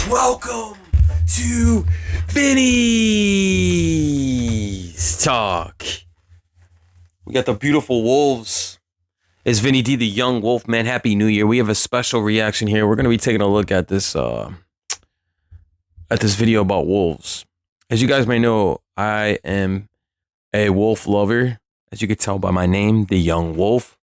Welcome to Vinny's Talk. We got the beautiful wolves. It's Vinny D, the young wolf man. Happy New Year. We have a special reaction here. We're going to be taking a look at this video about wolves. As you guys may know, I am a wolf lover. As you can tell by my name, the young wolf.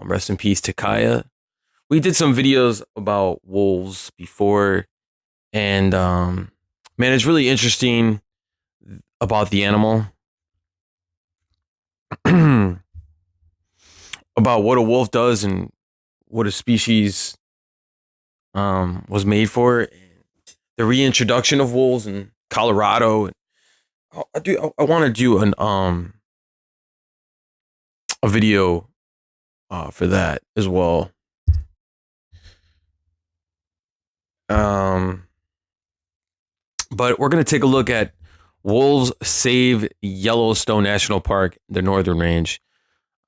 Rest in peace to Kaya. We did some videos about wolves before, and man, it's really interesting about the animal, about what a wolf does and what a species was made for. The reintroduction of wolves in Colorado. I want to do a video for that as well. But we're going to take a look at wolves save Yellowstone National Park, the Northern Range.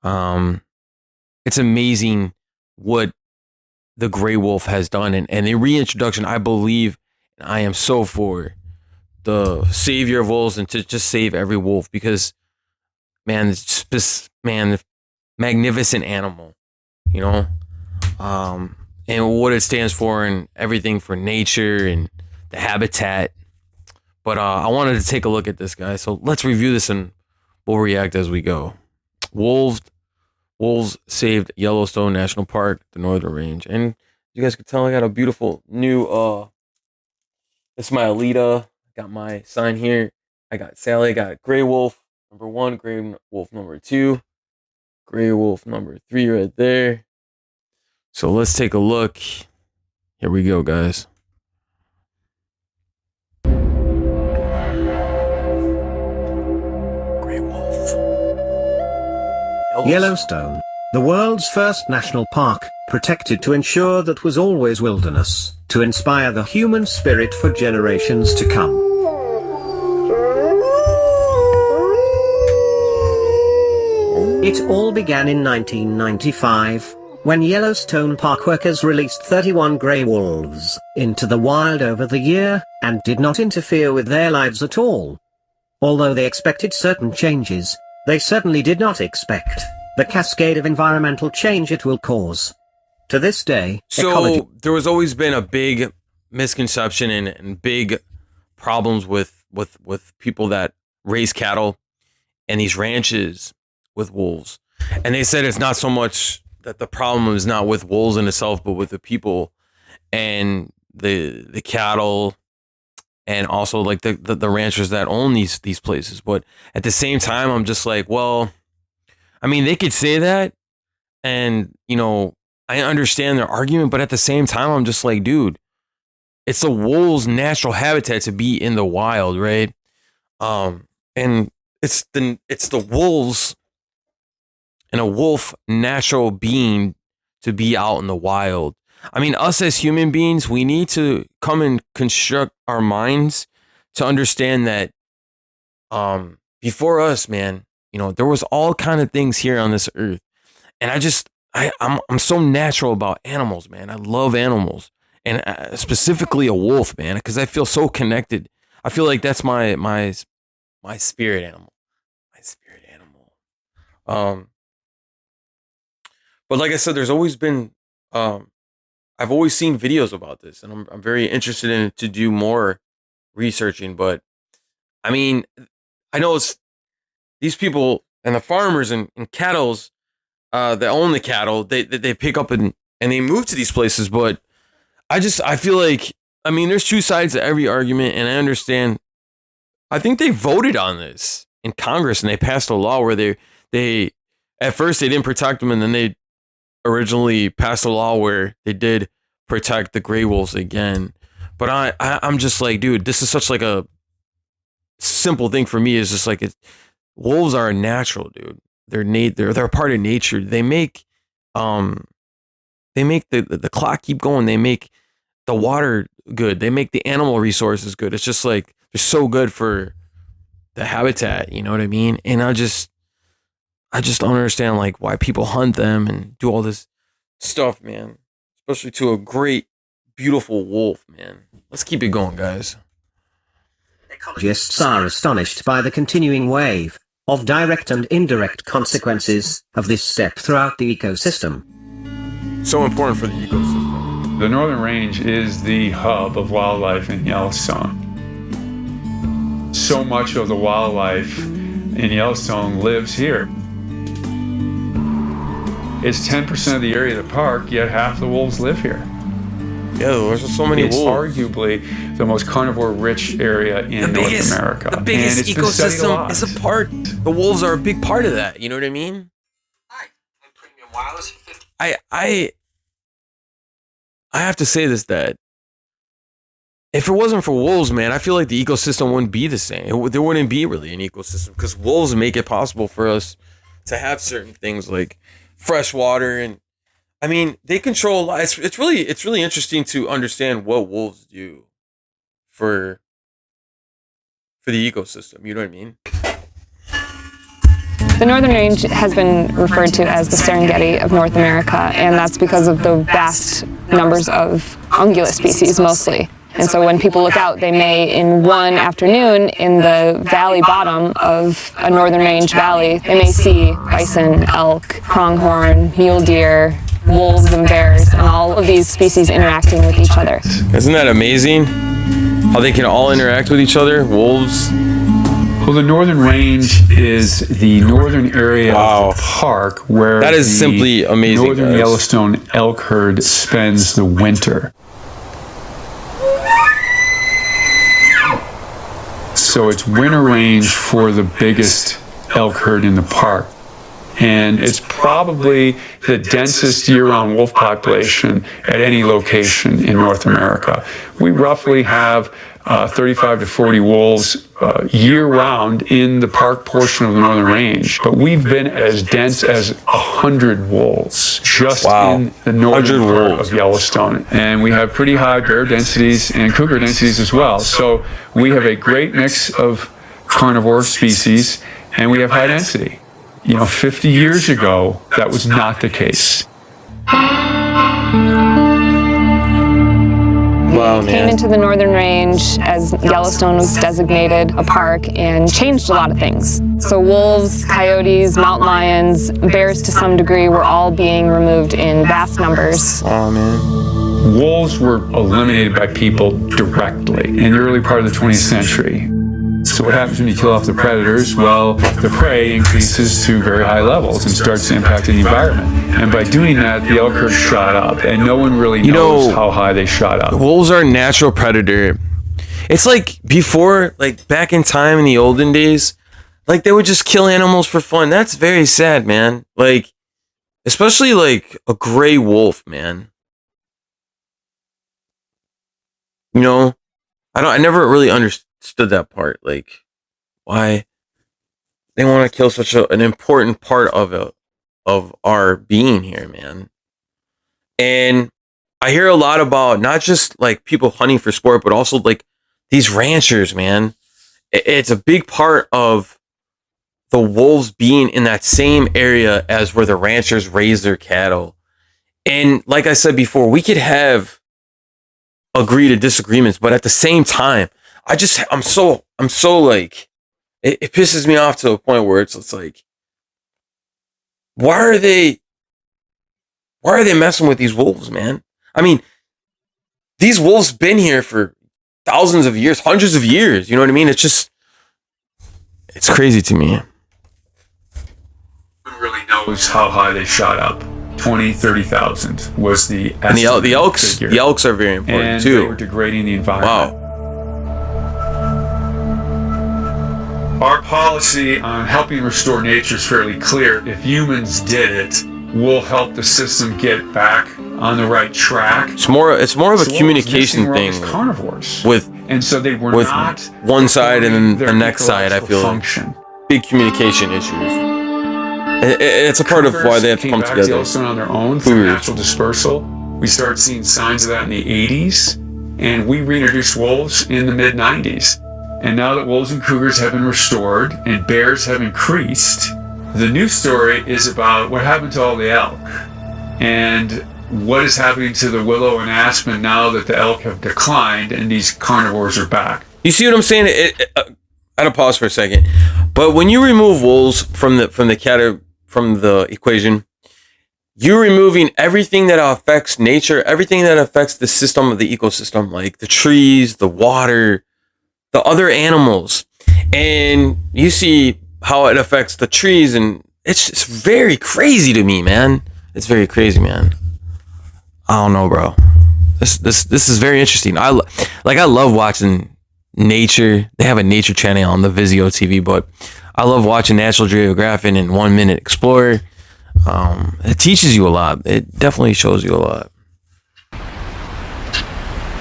It's amazing what the gray wolf has done. And the reintroduction, I believe, I am so for the savior of wolves and to just save every wolf because, man, it's just, man, magnificent animal, you know? And what it stands for and everything for nature and the habitat. But I wanted to take a look at this, guy. So let's review this and we'll react as we go. Wolves saved Yellowstone National Park, the Northern Range. And you guys can tell I got a beautiful new, it's my Alita. I got my sign here. I got Sally. I got Gray Wolf number 1, Gray Wolf number 2, Gray Wolf number 3 right there. So let's take a look. Here we go, guys. Gray Wolf. Yellowstone, the world's first national park, protected to ensure that was always wilderness, to inspire the human spirit for generations to come. It all began in 1995. When Yellowstone Park workers released 31 gray wolves into the wild over the year, and did not interfere with their lives at all. Although they expected certain changes, they certainly did not expect the cascade of environmental change it will cause. To this day, so there has always been a big misconception and big problems with people that raise cattle and these ranches with wolves. And they said it's not so much that the problem is not with wolves in itself, but with the people and the cattle, and also like the ranchers that own these places. But at the same time, I'm just like, well, I mean, they could say that, and you know, I understand their argument, but at the same time, I'm just like, dude, it's the wolves' natural habitat to be in the wild, right? And it's the wolves and a wolf natural being to be out in the wild. I mean, us as human beings, we need to come and construct our minds to understand that before us, man, you know, there was all kind of things here on this earth. And I'm so natural about animals, man. I love animals, and specifically a wolf, man, because I feel so connected. I feel like that's my spirit animal. My spirit animal. But like I said, there's always been, I've always seen videos about this, and I'm very interested in it to do more researching. But I mean, I know it's these people and the farmers and cattle's that own the cattle. They pick up and they move to these places. But I feel like, I mean, there's two sides to every argument, and I understand. I think they voted on this in Congress and they passed a law where they at first they didn't protect them, and then they originally passed a law where they did protect the gray wolves again. But I'm just like, dude, this is such like a simple thing for me. Is just like, wolves are natural, dude. They're a part of nature. They make the clock keep going. They make the water good. They make the animal resources good. It's just like they're so good for the habitat. You know what I mean? And I just don't understand like why people hunt them and do all this stuff, man. Especially to a great beautiful wolf, man. Let's keep it going, guys. Ecologists are astonished by the continuing wave of direct and indirect consequences of this step throughout the ecosystem. So important for the ecosystem. The Northern Range is the hub of wildlife in Yellowstone. So much of the wildlife in Yellowstone lives here. It's 10% of the area of the park, yet half the wolves live here. Yeah, there's so many It's wolves. arguably the most carnivore-rich area in North America. The biggest And it's been studied a ecosystem lot. is a part. The wolves are a big part of that. You know what I mean? I have to say this, that if it wasn't for wolves, man, I feel like the ecosystem wouldn't be the same. There wouldn't be really an ecosystem, because wolves make it possible for us to have certain things like fresh water, and I mean, they control a lot. It's really interesting to understand what wolves do for the ecosystem. You know what I mean? The Northern Range has been referred to as the Serengeti of North America, and that's because of the vast numbers of ungulate species mostly. And so when people look out, they may, in one afternoon, in the valley bottom of a Northern Range valley, they may see bison, elk, pronghorn, mule deer, wolves and bears, and all of these species interacting with each other. Isn't that amazing? How they can all interact with each other? Wolves. Well, the Northern Range is the northern area of the park where that is simply amazing, northern guys. Yellowstone elk herd spends the winter. So it's winter range for the biggest elk herd in the park. And it's probably the densest year-round wolf population at any location in North America. We roughly have 35 to 40 wolves year-round in the park portion of the Northern Range. But we've been as dense as 100 wolves just in the northern part of Yellowstone. And we have pretty high bear densities and cougar densities as well. So we have a great mix of carnivore species, and we have high density. You know, 50 years ago, that was not the case. Wow, man. Came into the Northern Range as Yellowstone was designated a park and changed a lot of things. So wolves, coyotes, mountain lions, bears to some degree were all being removed in vast numbers. Oh, man. Wolves were eliminated by people directly in the early part of the 20th century. So what happens when you kill off the predators? Well, the prey increases to very high levels and starts impacting the environment. And by doing that, the elk herd shot up, and no one really knows how high they shot up. Wolves are a natural predator. It's like before, like back in time in the olden days, like they would just kill animals for fun. That's very sad, man. Like, especially like a gray wolf, man. You know, I never really understood that part, like why they want to kill such an important part of our being here, man. And I hear a lot about not just like people hunting for sport, but also like these ranchers, man. It's a big part of the wolves being in that same area as where the ranchers raise their cattle. And like I said before, we could have agree to disagreements, but at the same time, I'm so like, it pisses me off to a point where it's like, why are they messing with these wolves, man? I mean, these wolves been here for thousands of years, hundreds of years. You know what I mean? It's crazy to me. No one really knows how high they shot up. 20, 30,000 was the estimate. And the elks are very important and too. They were degrading the environment. Wow. Our policy on helping restore nature is fairly clear. If humans did it, we'll help the system get back on the right track. It's more of a communication thing carnivores. and so they were with not one side and then the next side. I feel function. Big communication issues. It's a part of why they have to come together. Yellowstone on their own through natural dispersal. We started seeing signs of that in the 80s, and we reintroduced wolves in the mid-90s. And now that wolves and cougars have been restored and bears have increased, the new story is about what happened to all the elk. And what is happening to the willow and aspen now that the elk have declined and these carnivores are back. You see what I'm saying? I had to pause for a second. But when you remove wolves from the equation, you're removing everything that affects nature, everything that affects the system of the ecosystem, like the trees, the water, the other animals. And you see how it affects the trees, and it's very crazy to me, man. It's very crazy, man. I don't know, bro. This is very interesting. I love watching nature. They have a nature channel on the Vizio TV, but I love watching National Geographic and 1 Minute Explorer. It teaches you a lot. It definitely shows you a lot.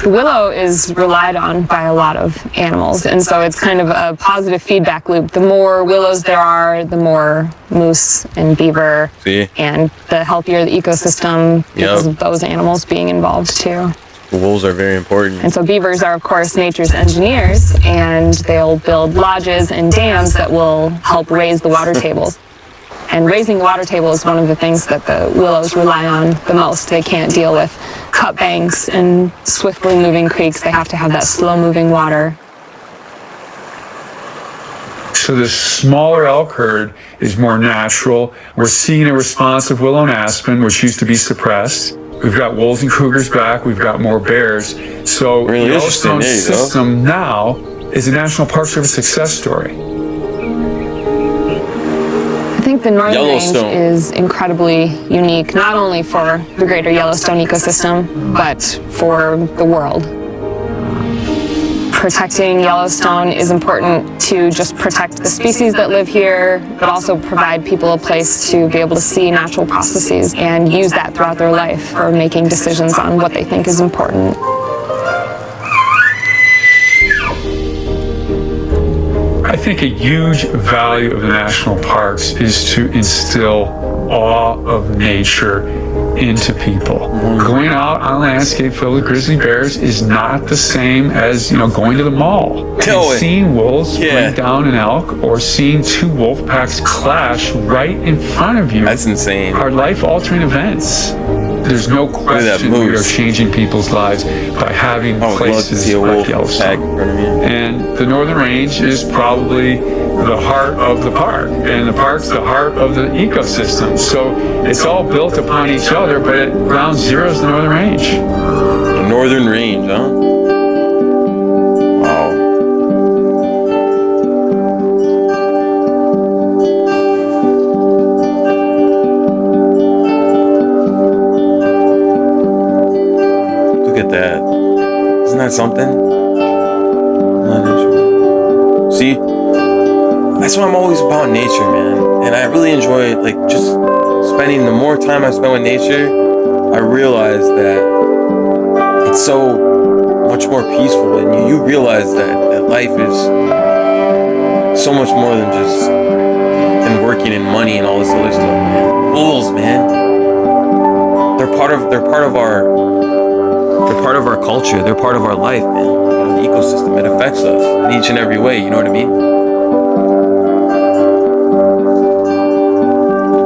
The willow is relied on by a lot of animals, and so it's kind of a positive feedback loop. The more willows there are, the more moose and beaver, and the healthier the ecosystem because of those animals being involved too. The wolves are very important. And so beavers are, of course, nature's engineers, and they'll build lodges and dams that will help raise the water tables. And raising the water table is one of the things that the willows rely on the most. They can't deal with cut banks and swiftly moving creeks. They have to have that slow moving water. So the smaller elk herd is more natural. We're seeing a response of willow and aspen, which used to be suppressed. We've got wolves and cougars back. We've got more bears. So the YellowStone system now is a National Park Service success story. I think the Northern Range is incredibly unique, not only for the greater Yellowstone ecosystem, but for the world. Protecting Yellowstone is important to just protect the species that live here, but also provide people a place to be able to see natural processes and use that throughout their life for making decisions on what they think is important. I think a huge value of the national parks is to instill awe of nature into people. Going out on a landscape filled with grizzly bears is not the same as, going to the mall. And seeing wolves bring down an elk or seeing two wolf packs clash right in front of you. That's insane. Are life-altering events. There's no question we are changing people's lives by having places like Yellowstone. And the Northern Range is probably the heart of the park, and the park's the heart of the ecosystem. So it's all built upon each other, but at ground zero is the Northern Range. The Northern Range, huh? Something. See, that's what I'm always about, nature, man. And I really enjoy just spending. The more time I spend with nature, I realize that it's so much more peaceful, and you realize that life is so much more than just working and money and all this other stuff, man. Wolves, man. They're part of our culture. They're part of our life, man. The ecosystem, it affects us in each and every way. You know what I mean?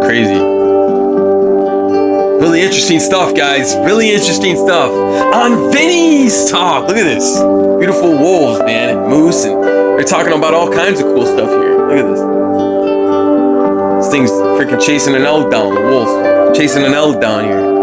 Crazy. Really interesting stuff, guys. Really interesting stuff. On Vinny's Talk. Look at this. Beautiful wolves, man, and moose, and they're talking about all kinds of cool stuff here. Look at this. This thing's freaking chasing an elk down. The wolf chasing an elk down here.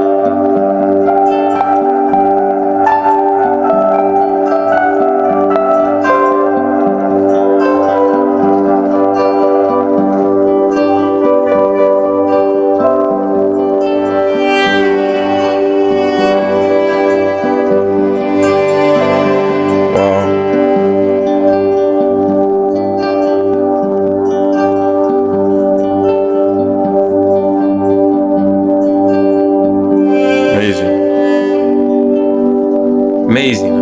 Amazing.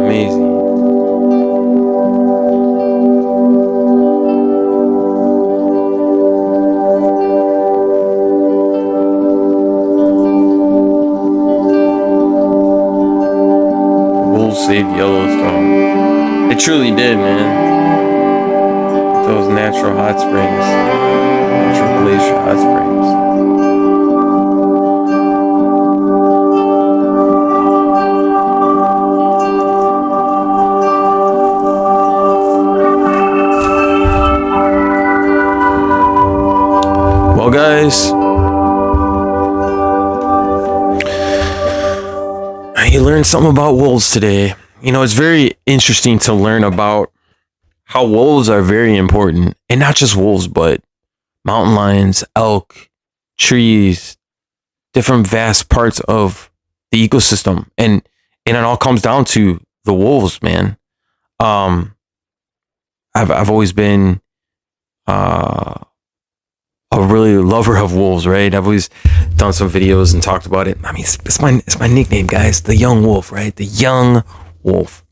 Wolves saved Yellowstone. It truly did, man. Those natural hot springs, natural glacier hot springs. you learned something about wolves today. You know, it's very interesting to learn about how wolves are very important, and not just wolves, but mountain lions, elk, trees, different vast parts of the ecosystem, and it all comes down to the wolves, man. I've always been a really lover of wolves, right? I've always done some videos and talked about it. I mean, it's my nickname, guys. The young wolf, right? The young wolf.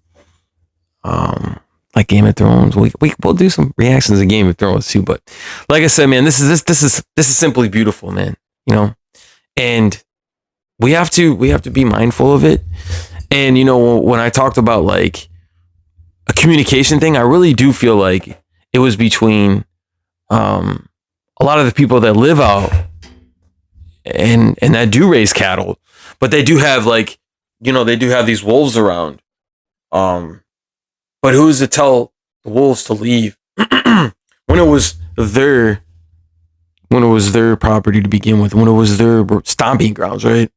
Like Game of Thrones. We'll do some reactions of Game of Thrones too. But like I said, man, this is simply beautiful, man. You know, and we have to be mindful of it. And you know, when I talked about like a communication thing, I really do feel like it was between a lot of the people that live out and that do raise cattle, but they do have like, you know, they do have these wolves around. But who's to tell the wolves to leave when it was their property to begin with, when it was their stomping grounds, right?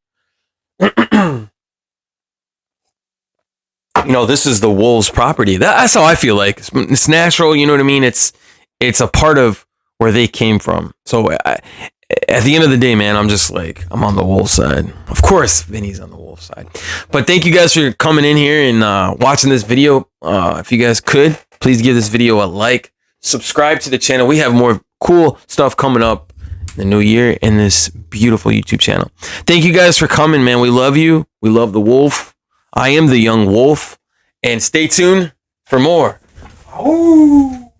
You know, this is the wolves' property. That's how I feel like. It's natural, you know what I mean? It's a part of where they came from. So at the end of the day, man, I'm just like, I'm on the wolf side. Of course, Vinny's on the wolf side. But thank you guys for coming in here and watching this video. If you guys could, please give this video a like. Subscribe to the channel. We have more cool stuff coming up in the new year in this beautiful YouTube channel. Thank you guys for coming, man. We love you. We love the wolf. I am the young wolf. And stay tuned for more. Oh.